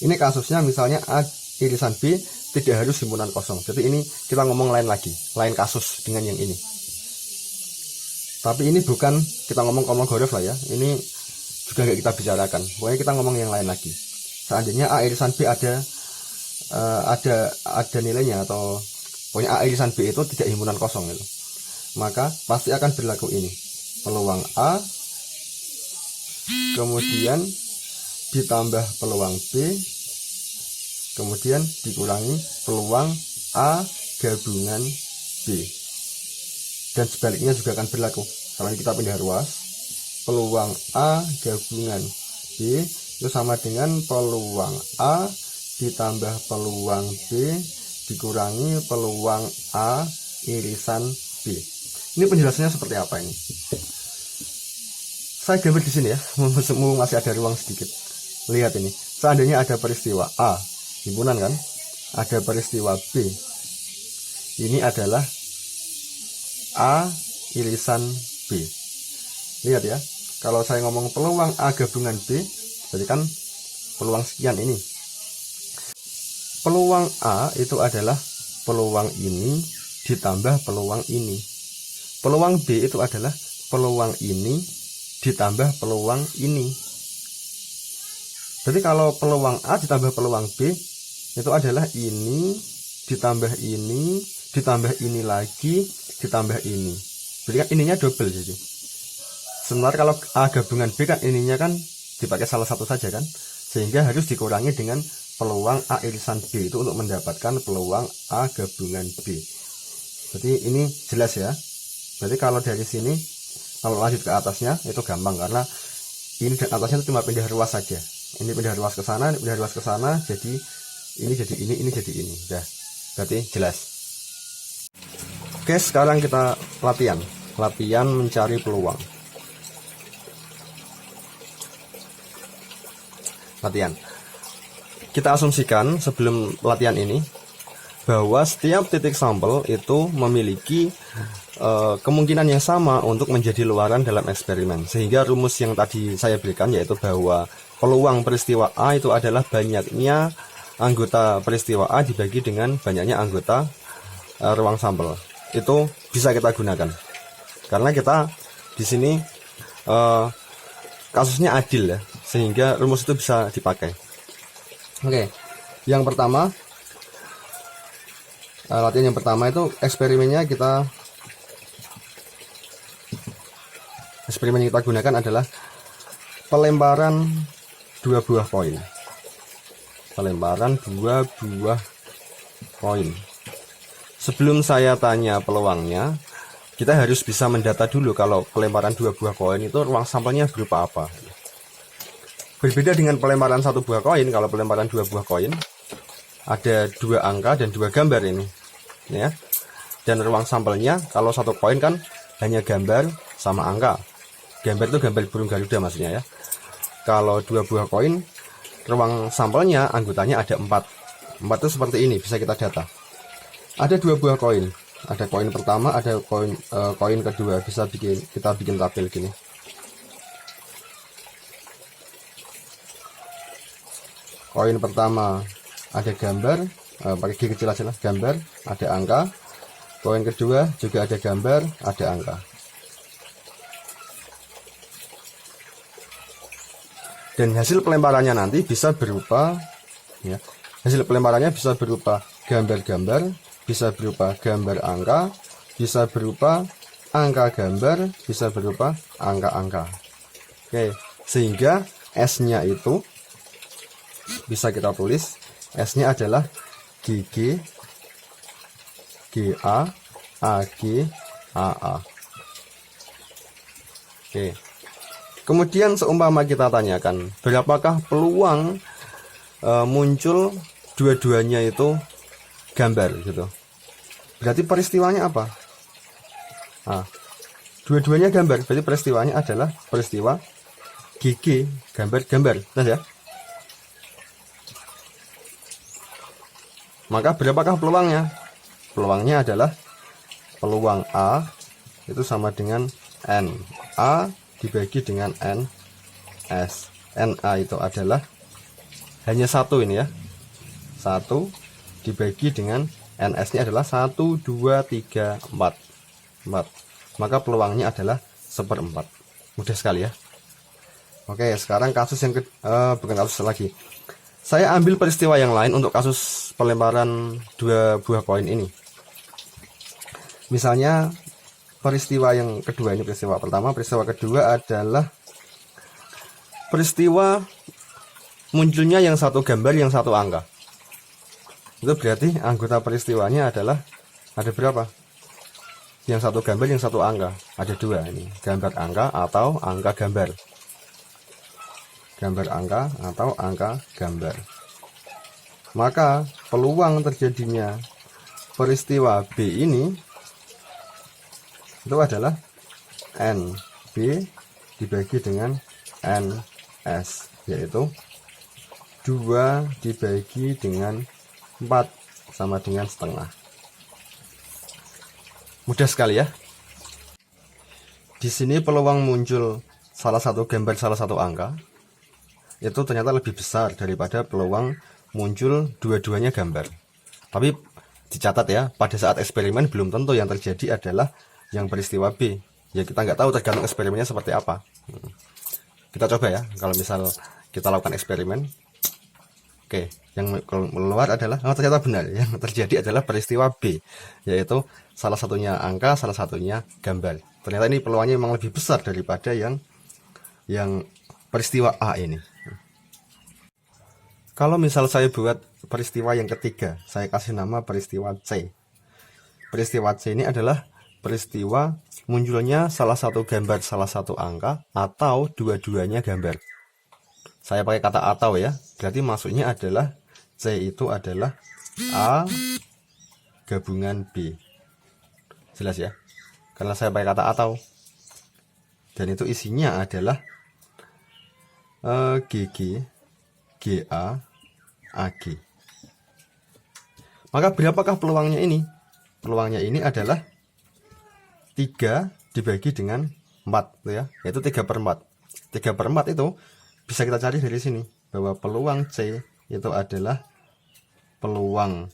Ini kasusnya misalnya A irisan B tidak harus himpunan kosong. Jadi ini kita ngomong lain lagi, lain kasus dengan yang ini. Tapi ini bukan kita ngomong gorof lah ya. Ini juga nggak kita bicarakan. Pokoknya kita ngomong yang lain lagi. Seandainya A irisan B ada nilainya, atau pokoknya A irisan B itu tidak himpunan kosong itu, maka pasti akan berlaku ini. Peluang A kemudian ditambah peluang B kemudian dikurangi peluang A gabungan B. Dan sebaliknya juga akan berlaku. Kalau kita pindah ruas, peluang A gabungan B itu sama dengan peluang A ditambah peluang B dikurangi peluang A irisan B. Ini penjelasannya seperti apa ini? Saya gambar di sini ya, masih ada ruang sedikit. Lihat ini, seandainya ada peristiwa A, himpunan kan, ada peristiwa B. Ini adalah A irisan B. Lihat ya, kalau saya ngomong peluang A gabungan B, jadi kan peluang sekian ini. Peluang A itu adalah peluang ini ditambah peluang ini. Peluang B itu adalah peluang ini ditambah peluang ini. Jadi kalau peluang A ditambah peluang B itu adalah ini ditambah ini lagi ditambah ini. Jadi kan ininya double jadi. Sementara kalau A gabungan B kan ininya kan dipakai salah satu saja kan, sehingga harus dikurangi dengan peluang A irisan B itu untuk mendapatkan peluang A gabungan B. Berarti ini jelas ya. Berarti kalau dari sini, kalau lanjut ke atasnya itu gampang, karena ini dan atasnya itu cuma pindah ruas saja. Ini pindah ruas ke sana, ini pindah ruas ke sana, jadi ini jadi ini jadi ini. Udah, berarti jelas. Oke, sekarang kita latihan mencari peluang. Latihan. Kita asumsikan sebelum latihan ini bahwa setiap titik sampel itu memiliki kemungkinan yang sama untuk menjadi luaran dalam eksperimen. Sehingga rumus yang tadi saya berikan, yaitu bahwa peluang peristiwa A itu adalah banyaknya anggota peristiwa A dibagi dengan banyaknya anggota ruang sampel. Itu bisa kita gunakan karena kita di sini kasusnya adil ya, sehingga rumus itu bisa dipakai. Oke, yang pertama, latihan yang pertama itu eksperimen yang kita gunakan adalah pelemparan 2 buah koin. Pelemparan 2 buah koin. Sebelum saya tanya peluangnya, kita harus bisa mendata dulu kalau pelemparan 2 buah koin itu ruang sampelnya berupa apa. Berbeda dengan pelemparan 1 buah koin. Kalau pelemparan 2 buah koin ada 2 angka dan 2 gambar ini ya. Dan ruang sampelnya kalau 1 koin kan hanya gambar sama angka. Gambar itu gambar burung garuda maksudnya ya. Kalau 2 buah koin, ruang sampelnya anggotanya ada 4. 4 itu seperti ini, bisa kita data. Ada 2 buah koin. Ada koin pertama, ada koin kedua. Kita bikin tabel gini. Koin pertama ada gambar, pakai G kecil aja lah, gambar, ada angka. Koin kedua juga ada gambar, ada angka. Dan hasil pelemparannya nanti bisa berupa ya, hasil pelemparannya bisa berupa gambar-gambar, bisa berupa gambar angka, bisa berupa angka gambar, bisa berupa angka-angka. Oke, sehingga S-nya itu bisa kita tulis, S-nya adalah GG, GA, AG, AA. Oke. Kemudian seumpama kita tanyakan, berapakah peluang muncul dua-duanya itu gambar gitu. Berarti peristiwanya apa? Nah, dua-duanya gambar, berarti peristiwanya adalah peristiwa GG, gambar-gambar. Nah ya. Maka berapakah peluangnya? Peluangnya adalah peluang A itu sama dengan N. A dibagi dengan N S. NA itu adalah hanya 1 ini ya. 1 dibagi dengan NS nya adalah 1, 2, 3, 4. Maka peluangnya adalah 1/4. Mudah sekali ya. Oke, sekarang kasus yang bukan kasus lagi. Saya ambil peristiwa yang lain untuk kasus pelemparan 2 buah koin ini. Misalnya peristiwa yang kedua, ini peristiwa pertama. Peristiwa kedua adalah peristiwa munculnya yang 1 gambar, yang 1 angka. Itu berarti anggota peristiwanya adalah ada berapa? Yang 1 gambar, yang 1 angka. Ada 2 ini, gambar angka atau angka gambar. Gambar angka atau angka gambar. Maka peluang terjadinya peristiwa B ini itu adalah NB dibagi dengan NS, yaitu 2 dibagi dengan 4 sama dengan setengah. Mudah sekali ya. Di sini peluang muncul salah satu gambar, salah satu angka itu ternyata lebih besar daripada peluang muncul dua-duanya gambar. Tapi dicatat ya, pada saat eksperimen belum tentu yang terjadi adalah yang peristiwa B. Ya kita nggak tahu, tergantung eksperimennya seperti apa. Kita coba ya, kalau misal kita lakukan eksperimen. Oke, yang keluar adalah, ternyata benar, yang terjadi adalah peristiwa B, yaitu salah satunya angka, salah satunya gambar. Ternyata ini peluangnya memang lebih besar daripada yang peristiwa A ini. Kalau misal saya buat peristiwa yang ketiga, saya kasih nama peristiwa C. Peristiwa C ini adalah peristiwa munculnya salah satu gambar salah satu angka atau dua-duanya gambar. Saya pakai kata atau ya, berarti maksudnya adalah C itu adalah A gabungan B. Jelas ya? Karena saya pakai kata atau. Dan itu isinya adalah GG, GA, AG. Maka berapakah peluangnya ini? Peluangnya ini adalah 3 dibagi dengan 4 ya, yaitu 3/4. 3/4 itu bisa kita cari dari sini, bahwa peluang C itu adalah peluang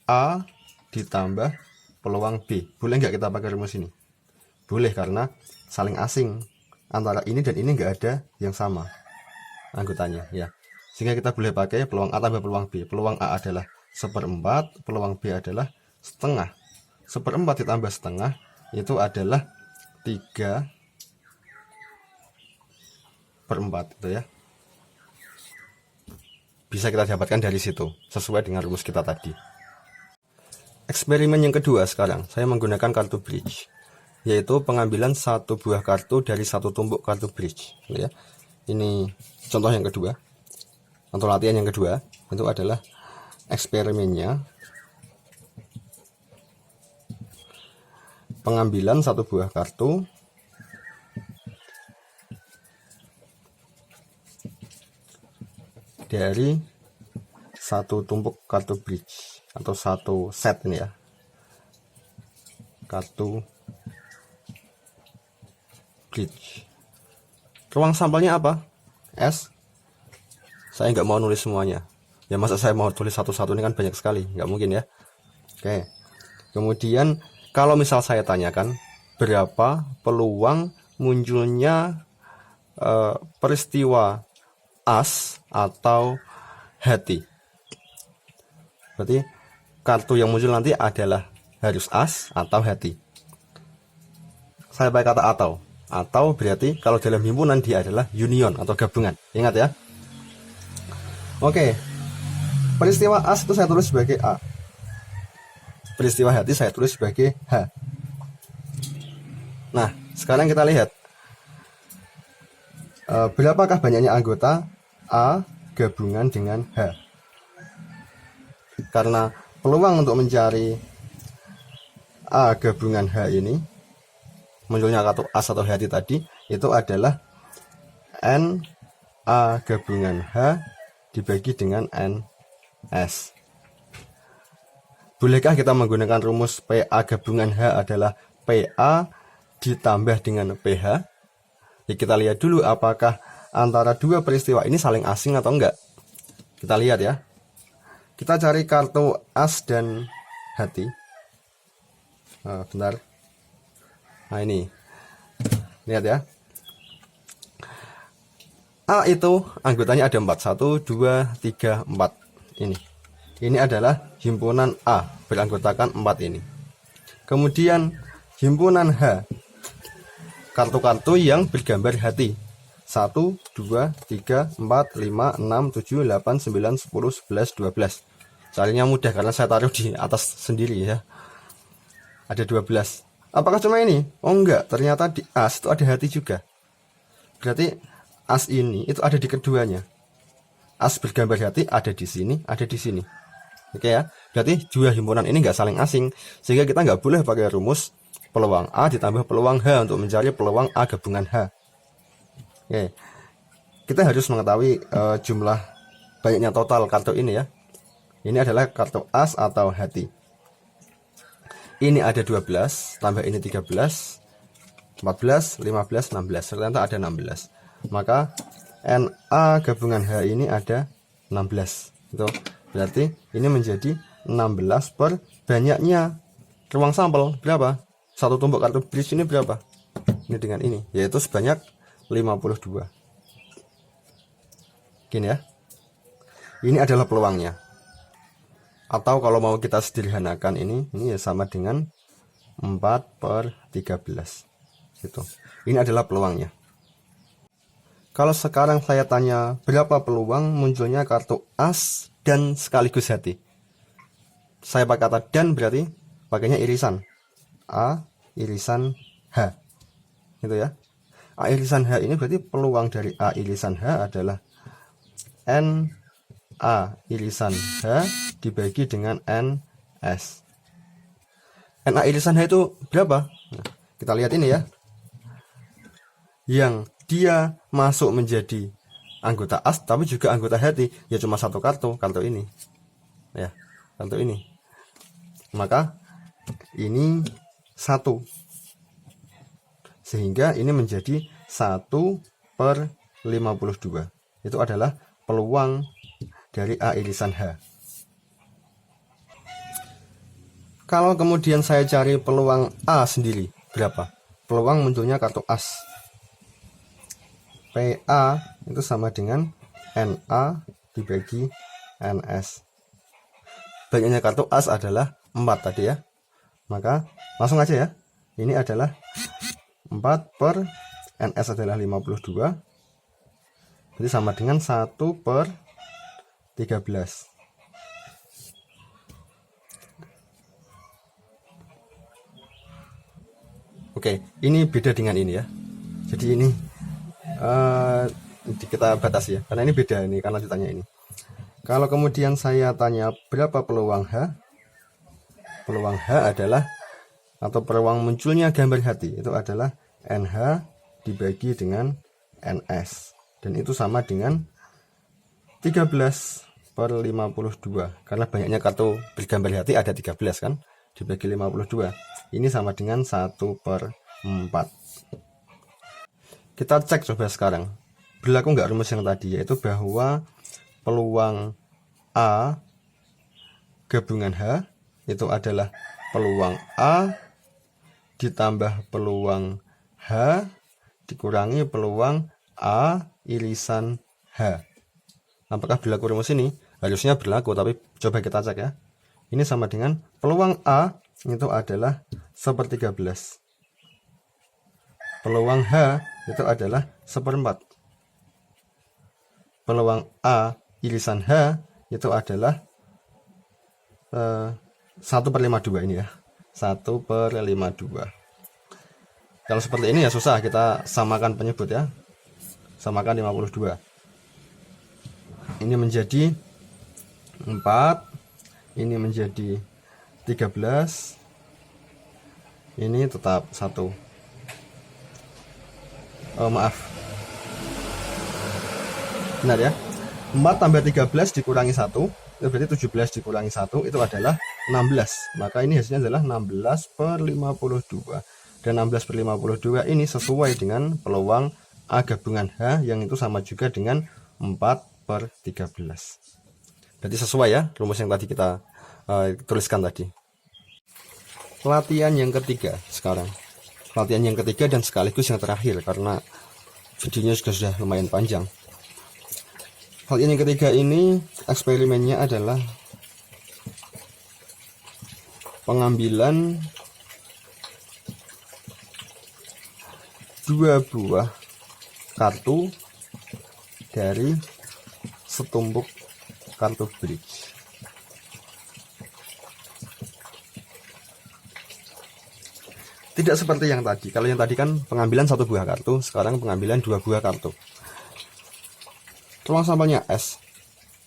A ditambah peluang B. Boleh nggak kita pakai rumus ini? Boleh, karena saling asing. Antara ini dan ini nggak ada yang sama anggotanya ya. Sehingga kita boleh pakai peluang A tambah peluang B. Peluang A adalah 1/4, peluang B adalah setengah. 1/4 ditambah setengah itu adalah 3/4 itu ya. Bisa kita dapatkan dari situ sesuai dengan rumus kita tadi. Eksperimen yang kedua sekarang, saya menggunakan kartu bridge, yaitu pengambilan satu buah kartu dari satu tumpuk kartu bridge ya. Ini contoh yang kedua, atau latihan yang kedua. Itu adalah eksperimennya, pengambilan satu buah kartu dari satu tumpuk kartu bridge atau satu set ini ya, kartu bridge. Ruang sampelnya apa? S. Saya nggak mau nulis semuanya ya, masa saya mau tulis satu-satu, ini kan banyak sekali, nggak mungkin ya. Oke, kemudian kalau misal saya tanyakan berapa peluang munculnya peristiwa as atau hati, berarti kartu yang muncul nanti adalah harus as atau hati. Saya pakai kata atau berarti kalau dalam himpunan dia adalah union atau gabungan. Ingat ya. Oke, peristiwa as itu saya tulis sebagai A, peristiwa hati saya tulis sebagai H. Nah, sekarang kita lihat berapakah banyaknya anggota A gabungan dengan H. Karena peluang untuk mencari A gabungan H ini, munculnya kartu as atau hati tadi, itu adalah N A gabungan H dibagi dengan NS. Bolehkah kita menggunakan rumus PA gabungan H adalah PA ditambah dengan PH? Ya, kita lihat dulu apakah antara dua peristiwa ini saling asing atau enggak. Kita lihat ya. Kita cari kartu as dan hati. Bentar. Nah ini, lihat ya. A itu anggotanya ada 4, 1, 2, 3, 4. Ini adalah himpunan A beranggotakan 4 ini. Kemudian himpunan H, kartu-kartu yang bergambar hati. 1, 2, 3, 4, 5, 6, 7, 8, 9, 10, 11, 12. Carinya mudah karena saya taruh di atas sendiri ya. Ada 12. Apakah cuma ini? Oh enggak, ternyata di as itu ada hati juga. Berarti as ini itu ada di keduanya. As bergambar hati ada di sini, ada di sini. Oke ya. Berarti dua himpunan ini enggak saling asing, sehingga kita enggak boleh pakai rumus peluang A ditambah peluang H untuk mencari peluang A gabungan H. Oke. Kita harus mengetahui jumlah banyaknya total kartu ini ya. Ini adalah kartu as atau hati. Ini ada 12, tambah ini 13, 14, 15, 16. Ternyata ada 16. Maka NA gabungan H ini ada 16. Itu berarti ini menjadi 16 per banyaknya ruang sampel berapa? Satu tumpuk kartu bridge ini berapa? Ini dengan ini, yaitu sebanyak 52. Gini ya. Ini adalah peluangnya. Atau kalau mau kita sederhanakan ini ya sama dengan 4/13 gitu. Ini adalah peluangnya. Kalau sekarang saya tanya berapa peluang munculnya kartu as dan sekaligus hati. Saya pakai kata dan berarti pakainya irisan. A irisan H. Gitu ya. A irisan H ini berarti peluang dari A irisan H adalah N A irisan H dibagi dengan NS. NA irisan H itu berapa? Nah, kita lihat ini ya. Yang dia masuk menjadi anggota as tapi juga anggota hati ya cuma satu kartu ini. Ya, kartu ini. Maka ini 1. Sehingga ini menjadi 1/52. Itu adalah peluang dari A irisan H. Kalau kemudian saya cari peluang A sendiri, berapa? Peluang munculnya kartu as. PA itu sama dengan NA dibagi NS. Banyaknya kartu as adalah 4 tadi ya. Maka langsung aja ya. Ini adalah 4 per NS adalah 52. Jadi sama dengan 1/13. Oke, ini beda dengan ini ya. Jadi ini kita batasi ya, karena ini beda ini karena ditanya ini. Kalau kemudian saya tanya berapa peluang H? Peluang H adalah atau peluang munculnya gambar hati itu adalah NH dibagi dengan NS. Dan itu sama dengan 13/52. Karena banyaknya kartu bergambar hati ada 13 kan, dibagi 52. Ini sama dengan 1/4. Kita cek coba sekarang. Berlaku nggak rumus yang tadi, yaitu bahwa peluang A gabungan H itu adalah peluang A ditambah peluang H dikurangi peluang A irisan H. Apakah berlaku rumus ini? Harusnya berlaku, tapi coba kita cek ya. Ini sama dengan peluang A itu adalah 1/13. Peluang H itu adalah 1/4. Peluang A irisan H itu adalah 1/52 ini ya. 1/52. Kalau seperti ini ya susah, kita samakan penyebut ya. Samakan 52. Ini menjadi 4. Ini menjadi 13. Ini tetap 1. Oh maaf, benar ya. 4 tambah 13 dikurangi 1 itu berarti 17 dikurangi 1 itu adalah 16. Maka ini hasilnya adalah 16/52. Dan 16/52 ini sesuai dengan peluang A gabungan H yang itu sama juga dengan 4/13. Berarti sesuai ya rumus yang tadi kita tuliskan tadi. Latihan yang ketiga sekarang. Latihan yang ketiga dan sekaligus yang terakhir karena videonya juga sudah lumayan panjang. Latihan yang ketiga ini eksperimennya adalah pengambilan 2 buah kartu dari setumpuk kartu bridge. Tidak seperti yang tadi. Kalau yang tadi kan pengambilan 1 buah kartu, sekarang pengambilan 2 buah kartu. Ruang sampelnya S.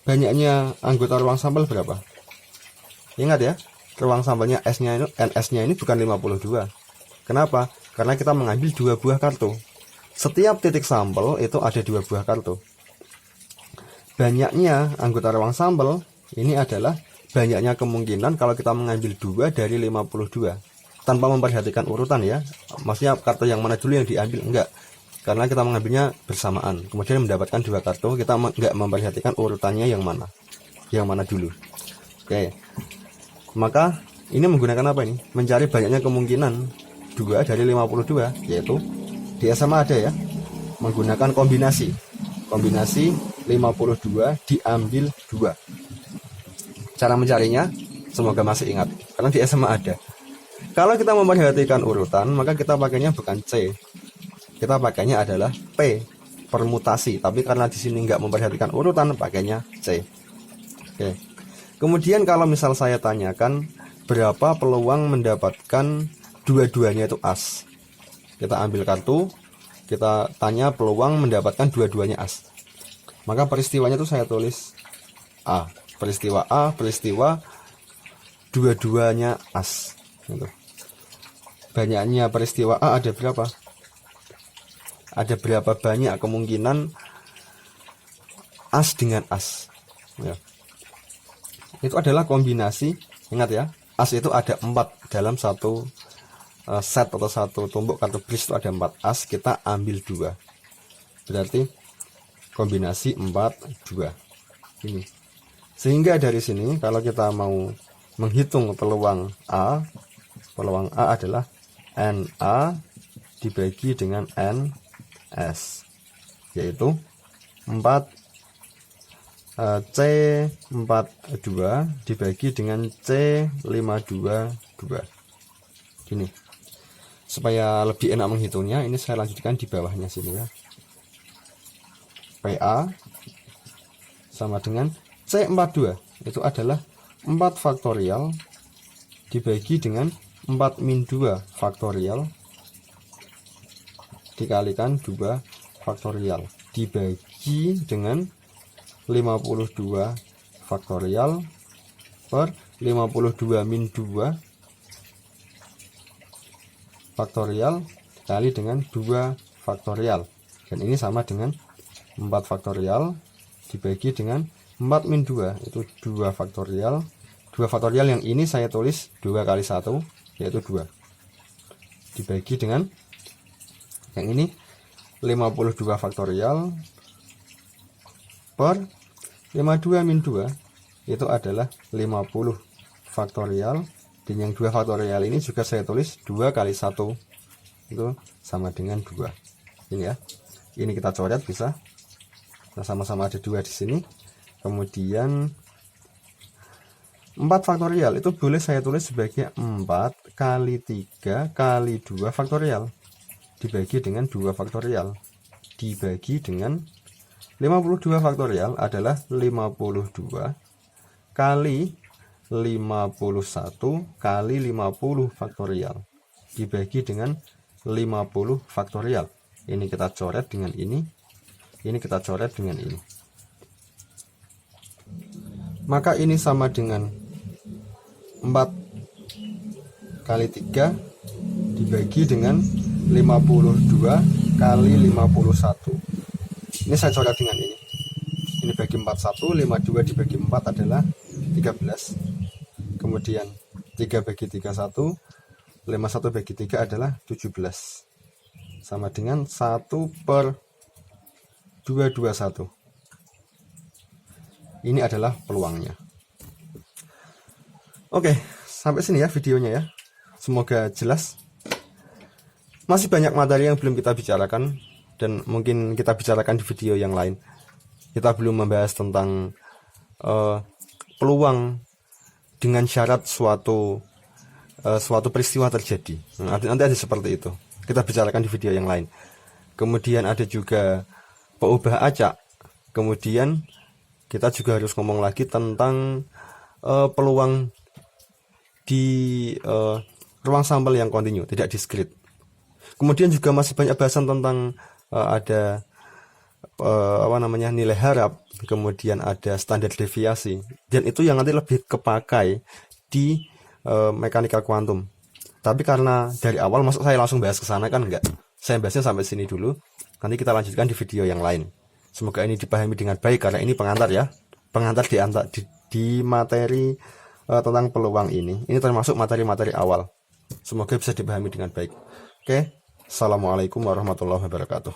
Banyaknya anggota ruang sampel berapa? Ingat ya, ruang sampelnya NS-nya ini bukan 52. Kenapa? Karena kita mengambil 2 buah kartu. Setiap titik sampel itu ada 2 buah kartu. Banyaknya anggota ruang sampel ini adalah banyaknya kemungkinan kalau kita mengambil 2 dari 52. Tanpa memperhatikan urutan ya, maksudnya kartu yang mana dulu yang diambil, enggak, karena kita mengambilnya bersamaan, kemudian mendapatkan 2 kartu, kita enggak memperhatikan urutannya yang mana dulu. Oke, maka ini menggunakan apa ini? Mencari banyaknya kemungkinan 2 dari 52, yaitu di SMA ada ya, menggunakan kombinasi 52 diambil 2. Cara mencarinya semoga masih ingat, karena di SMA ada. Kalau kita memperhatikan urutan, maka kita pakainya bukan C. Kita pakainya adalah P. permutasi, tapi karena di sini nggak memperhatikan urutan, pakainya C. Oke. Kemudian kalau misal saya tanyakan berapa peluang mendapatkan dua-duanya itu as, kita ambil kartu, kita tanya peluang mendapatkan dua-duanya as, maka peristiwanya itu saya tulis A, peristiwa dua-duanya as gitu. Banyaknya peristiwa A ada berapa? Ada berapa banyak kemungkinan as dengan as ya. Itu adalah kombinasi, ingat ya, as itu ada 4 dalam satu set atau satu tumbuk kartu bris itu ada 4 as, kita ambil 2, berarti kombinasi 4 2 ini. Sehingga dari sini kalau kita mau menghitung peluang A adalah NA dibagi dengan NS, yaitu 4 C42 dibagi dengan C522. Gini. Supaya lebih enak menghitungnya, ini saya lanjutkan di bawahnya sini ya. PA sama dengan C42 itu adalah 4 faktorial dibagi dengan 4 min 2 faktorial dikalikan 2 faktorial dibagi dengan 52 faktorial per 52 min 2 faktorial kali dengan 2 faktorial, dan ini sama dengan 4 faktorial dibagi dengan 4 min 2 itu 2 faktorial. 2 faktorial yang ini saya tulis 2 kali 1 yaitu 2 dibagi dengan yang ini 52 faktorial per 52 min 2 itu adalah 50 faktorial, dan yang 2 faktorial ini juga saya tulis 2 kali 1 itu sama dengan 2. Ini ya, ini kita coret bisa. Nah, sama-sama ada 2 di sini. Kemudian 4 faktorial itu boleh saya tulis sebagai 4 kali 3 kali 2 faktorial dibagi dengan 2 faktorial dibagi dengan 52 faktorial adalah 52 kali 51 kali 50 faktorial dibagi dengan 50 faktorial. Ini kita coret dengan ini kita coret dengan ini. Maka ini sama dengan 4 kali 3 dibagi dengan 52 kali 51. Ini saya coret dengan ini. Ini bagi 41, 52 dibagi 4 adalah 13. Kemudian 3 bagi 3 1, 51 bagi 3 adalah 17. Sama dengan 1 per 221. Ini adalah peluangnya. Oke, sampai sini ya videonya ya. Semoga jelas. Masih banyak materi yang belum kita bicarakan, dan mungkin kita bicarakan di video yang lain. Kita belum membahas tentang peluang dengan syarat suatu peristiwa terjadi. Nanti ada seperti itu. Kita bicarakan di video yang lain. Kemudian ada juga peubah acak. Kemudian kita juga harus ngomong lagi tentang peluang di ruang sampel yang kontinu, tidak diskrit. Kemudian juga masih banyak bahasan tentang ada nilai harap, kemudian ada standar deviasi, dan itu yang nanti lebih kepakai di mekanika kuantum. Tapi karena dari awal masuk saya langsung bahas ke sana kan enggak. Saya bahasnya sampai sini dulu. Nanti kita lanjutkan di video yang lain. Semoga ini dipahami dengan baik, karena ini pengantar ya. Pengantar di materi tentang peluang ini. Ini termasuk materi-materi awal. Semoga bisa dipahami dengan baik. Oke. Assalamualaikum warahmatullahi wabarakatuh.